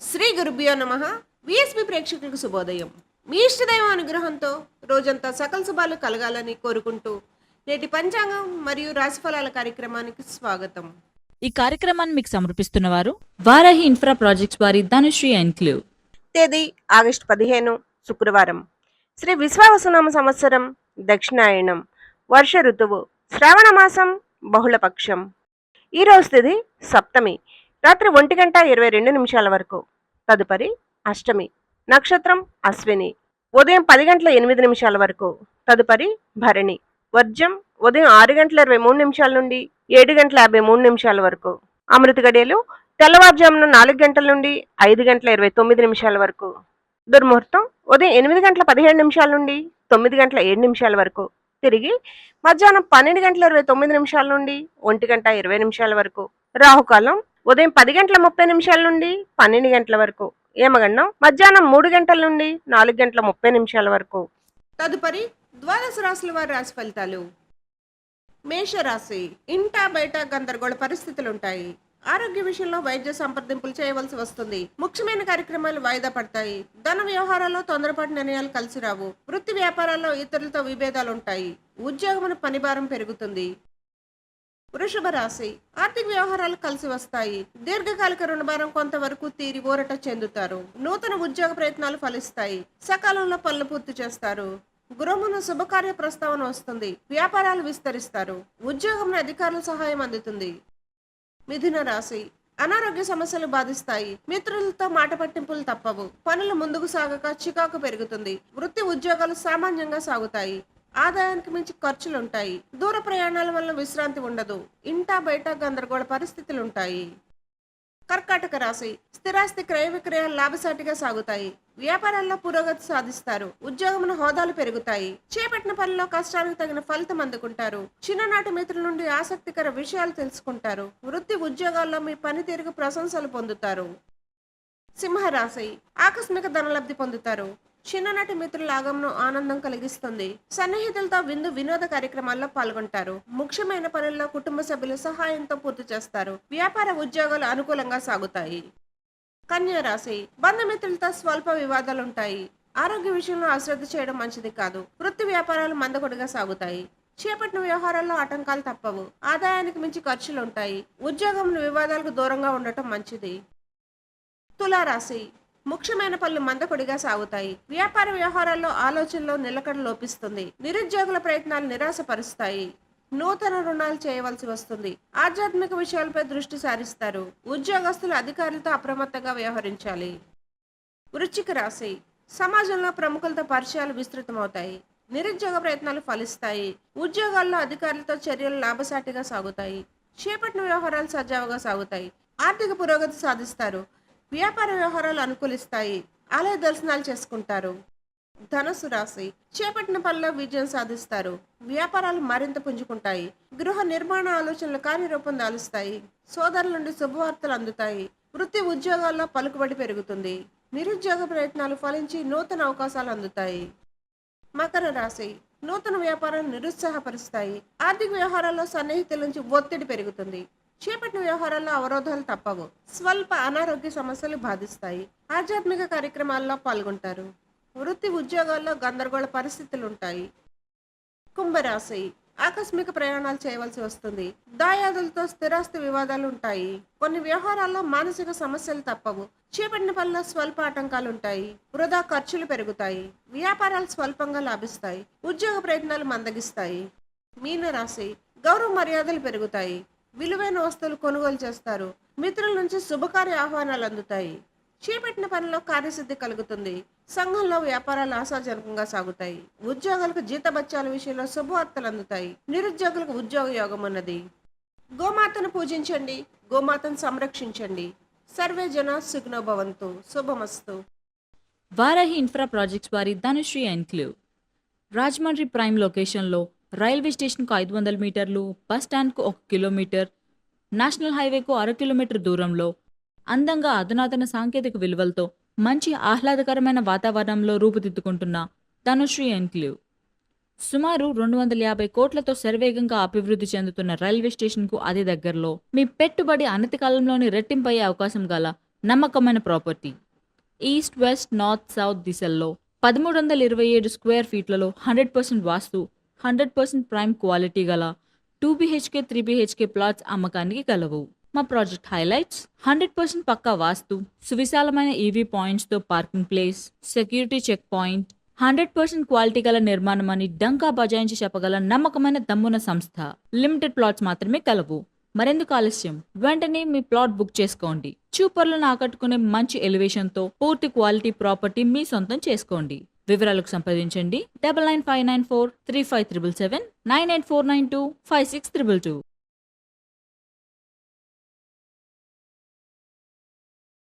శ్రీ గురుభ్యో నమ. విఎస్పి ప్రేక్షకులకు శుభోదయం. మీ ఇష్టదైవం అనుగ్రహంతో రోజంతా సకల శుభాలు కలగాలని కోరుకుంటూ నేటి పంచాంగం మరియు రాశిఫలాల కార్యక్రమానికి స్వాగతం. ఈ కార్యక్రమాన్ని మీకు సమర్పిస్తున్న వారు వారాహి ఇన్ఫ్రా ప్రాజెక్ట్స్ వారి ధనుశ్రీ ఎన్క్లేవ్. తేదీ ఆగస్టు 15 శుక్రవారం. శ్రీ విశ్వావసునామ సంవత్సరం దక్షిణాయనం. వర్ష ఋతువు శ్రావణ మాసం బహుళపక్షం. ఈ రోజు తిథి సప్తమి, రాత్రి 1:22 వరకు. తదుపరి అష్టమి, నక్షత్రం అశ్విని, ఉదయం 10:08 వరకు. తదుపరి భరణి, వర్జం ఉదయం 6:23 నుండి 7:53 వరకు. అమృత గడియలు తెల్లవారుజామున 4 గంటల నుండి 5:29 వరకు. దుర్ముహూర్తం ఉదయం 8:17 నుండి 9:07 వరకు. తిరిగి మధ్యాహ్నం 12:29 నుండి 1:20 వరకు. రాహుకాలం ఉదయం 10:30 నుండి 12 గంటల వరకు. యమగండం మధ్యాహ్నం 3 గంటల నుండి 4:30 వరకు. తదుపరి ద్వాదశ రాశుల వారి రాశి ఫలితాలు. మేషరాశి, ఇంటా బయట గందరగోళ పరిస్థితులుంటాయి. ఆరోగ్య విషయంలో వైద్య సంప్రదింపులు చేయవలసి వస్తుంది. ముఖ్యమైన కార్యక్రమాలు వాయిదా పడతాయి. ధన వ్యవహారాల్లో తొందరపాటు నిర్ణయాలు కలిసి రావు. వృత్తి వ్యాపారాల్లో ఇతరులతో విభేదాలుంటాయి. ఉద్యోగమున పనిభారం పెరుగుతుంది. వృషభ రాశి, ఆర్థిక వ్యవహారాలు కలిసి వస్తాయి. దీర్ఘకాలిక రుణభారం కొంతవరకు తీరి ఊరట చెందుతారు. నూతన ఉద్యోగ ప్రయత్నాలు ఫలిస్తాయి. సకాలంలో పనులు పూర్తి చేస్తారు. గృహమున శుభకార్య ప్రస్తావన వస్తుంది. వ్యాపారాలు విస్తరిస్తారు. ఉద్యోగంలో అధికారుల సహాయం అందుతుంది. మిథున రాశి, అనారోగ్య సమస్యలు బాధిస్తాయి. మిత్రులతో మాట పట్టింపులు తప్పవు. పనులు ముందుకు సాగక చికాకు పెరుగుతుంది. వృత్తి ఉద్యోగాలు సామాన్యంగా సాగుతాయి. ఆదాయానికి మించి ఖర్చులుంటాయి. దూర ప్రయాణాల వల్ల విశ్రాంతి ఉండదు. ఇంటా బయట గందరగోళ పరిస్థితులుంటాయి. కర్కాటక రాశి, స్థిరాస్తి క్రయ విక్రయాలు లాభసాటిగా సాగుతాయి. వ్యాపారాల్లో పురోగతి సాధిస్తారు. ఉద్యోగమున హోదాలు పెరుగుతాయి. చేపట్టిన పనిలో కష్టానికి తగిన ఫలితం అందుకుంటారు. చిన్ననాటి మిత్రుల నుండి ఆసక్తికర విషయాలు తెలుసుకుంటారు. వృత్తి ఉద్యోగాల్లో మీ పనితీరుకు ప్రశంసలు పొందుతారు. సింహరాశి, ఆకస్మిక ధనలబ్ధి పొందుతారు. చిన్ననాటి మిత్రుల ఆగమనం ఆనందం కలిగిస్తుంది. సన్నిహితులతో విందు వినోద కార్యక్రమాల్లో పాల్గొంటారు. ముఖ్యమైన పనుల్లో కుటుంబ సభ్యుల సహాయంతో పూర్తి చేస్తారు. వ్యాపార ఉద్యోగాలు అనుకూలంగా సాగుతాయి. కన్యా రాశి, బంధుమిత్రులతో స్వల్ప వివాదాలుంటాయి. ఆరోగ్య విషయంలో అశ్రద్ధ చేయడం మంచిది కాదు. వృత్తి వ్యాపారాలు మందకొడిగా సాగుతాయి. చేపట్టిన వ్యవహారాల్లో ఆటంకాలు తప్పవు. ఆదాయానికి మించి ఖర్చులుంటాయి. ఉద్యోగంలో వివాదాలకు దూరంగా ఉండటం మంచిది. తులారాశి, ముఖ్యమైన పనులు మందకొడిగా సాగుతాయి. వ్యాపార వ్యవహారాల్లో ఆలోచనలో నిలకడ లోపిస్తుంది. నిరుద్యోగుల ప్రయత్నాలు నిరాశపరుస్తాయి. నూతన రుణాలు చేయవలసి వస్తుంది. ఆధ్యాత్మిక విషయాలపై దృష్టి సారిస్తారు. ఉద్యోగస్తులు అధికారులతో అప్రమత్తంగా వ్యవహరించాలి. వృశ్చిక రాశి, సమాజంలో ప్రముఖులతో పరిచయాలు విస్తృతమవుతాయి. నిరుద్యోగ ప్రయత్నాలు ఫలిస్తాయి. ఉద్యోగాల్లో అధికారులతో చర్యలు లాభసాటిగా సాగుతాయి. చేపట్టిన వ్యవహారాలు సజావుగా సాగుతాయి. ఆర్థిక పురోగతి సాధిస్తారు. వ్యాపార వ్యవహారాలు అనుకూలిస్తాయి. ఆలయ దర్శనాలు చేసుకుంటారు. ధనుసు రాశి, చేపట్టిన పనిలో విజయం సాధిస్తారు. వ్యాపారాలు మరింత పుంజుకుంటాయి. గృహ నిర్మాణ ఆలోచనలు కార్యరూపం దాలుస్తాయి. సోదరుల నుండి శుభవార్తలు అందుతాయి. వృత్తి ఉద్యోగాల్లో పలుకుబడి పెరుగుతుంది. నిరుద్యోగ ప్రయత్నాలు ఫలించి నూతన అవకాశాలు అందుతాయి. మకర రాశి, నూతన వ్యాపారాలు నిరుత్సాహపరుస్తాయి. ఆర్థిక వ్యవహారాల్లో సన్నిహితుల నుంచి ఒత్తిడి పెరుగుతుంది. చేపట్టిన వ్యవహారాల్లో అవరోధాలు తప్పవు. స్వల్ప అనారోగ్య సమస్యలు బాధిస్తాయి. ఆధ్యాత్మిక కార్యక్రమాల్లో పాల్గొంటారు. వృత్తి ఉద్యోగాల్లో గందరగోళ పరిస్థితులుంటాయి. కుంభరాశి, ఆకస్మిక ప్రయాణాలు చేయవలసి వస్తుంది. దాయాదులతో స్థిరాస్తి వివాదాలు ఉంటాయి. కొన్ని వ్యవహారాల్లో మానసిక సమస్యలు తప్పవు. చేపట్టిన పనిలో స్వల్ప ఆటంకాలుంటాయి. వృధా ఖర్చులు పెరుగుతాయి. వ్యాపారాలు స్వల్పంగా లాభిస్తాయి. ఉద్యోగ ప్రయత్నాలు మందగిస్తాయి. మీనరాశి, గౌరవ మర్యాదలు పెరుగుతాయి. విలువైన వస్తువులు కొనుగోలు చేస్తారు. మిత్రుల నుంచి శుభకార్య ఆహ్వానాలు అందుతాయి. చేపట్టిన పనిలో కార్యసిద్ధి కలుగుతుంది. సంఘంలో వ్యాపారాలు ఆశాజనకంగా సాగుతాయి. ఉద్యోగులకు జీతభత్యాల విషయంలో శుభవార్తలు అందుతాయి. నిరుద్యోగులకు ఉద్యోగ యోగం ఉన్నది. గోమాతను పూజించండి. గోమాతను సంరక్షించండి. సర్వే జన సుఖినో భవంతు. శుభమస్తు. వారాహి ఇన్ఫ్రా ప్రాజెక్ట్స్ వారి ధనుశ్రీ ఎన్క్లేవ్. రాజమండ్రి ప్రైమ్ లొకేషన్లో రైల్వే స్టేషన్కు 500 మీటర్లు, బస్ స్టాండ్కు 1 కిలోమీటర్, నేషనల్ హైవేకు 1/2 కిలోమీటర్ దూరంలో అందంగా అధునాతన సాంకేతిక విలువలతో మంచి ఆహ్లాదకరమైన వాతావరణంలో రూపుదిద్దుకుంటున్న ధనుశ్రీ ఎన్క్లేవ్. సుమారు 250 కోట్లతో శరవేగంగా అభివృద్ధి చెందుతున్న రైల్వే స్టేషన్కు అతి దగ్గరలో మీ పెట్టుబడి అనతి కాలంలోని రెట్టింపయ్యే అవకాశం గల నమ్మకమైన property. East, west, north, south దిశల్లో 1327 స్క్వేర్ ఫీట్లలో 100% వాస్తు, 100% ప్రైమ్ క్వాలిటీ గల 2 BHK, 3 BHK ప్లాట్స్ అమ్మకానికి కలవు. మా ప్రాజెక్ట్ హైలైట్స్: 100% పక్కా వాస్తు, సువిశాలమైన ఈవీ పాయింట్స్తో parking place, security check point, 100% quality గల నిర్మాణం అని డంకా బజాయించి చెప్పగల నమ్మకమైన దమ్మున సంస్థ. లిమిటెడ్ ప్లాట్స్ మాత్రమే కలవు. మరెందుకు ఆలస్యం? వెంటనే మీ ప్లాట్ బుక్ చేసుకోండి. చూపర్లను ఆకట్టుకునే మంచి ఎలివేషన్తో పూర్తి క్వాలిటీ ప్రాపర్టీ మీ సొంతం చేసుకోండి. వివరాలకు సంప్రదించండి 9959435777 984925622.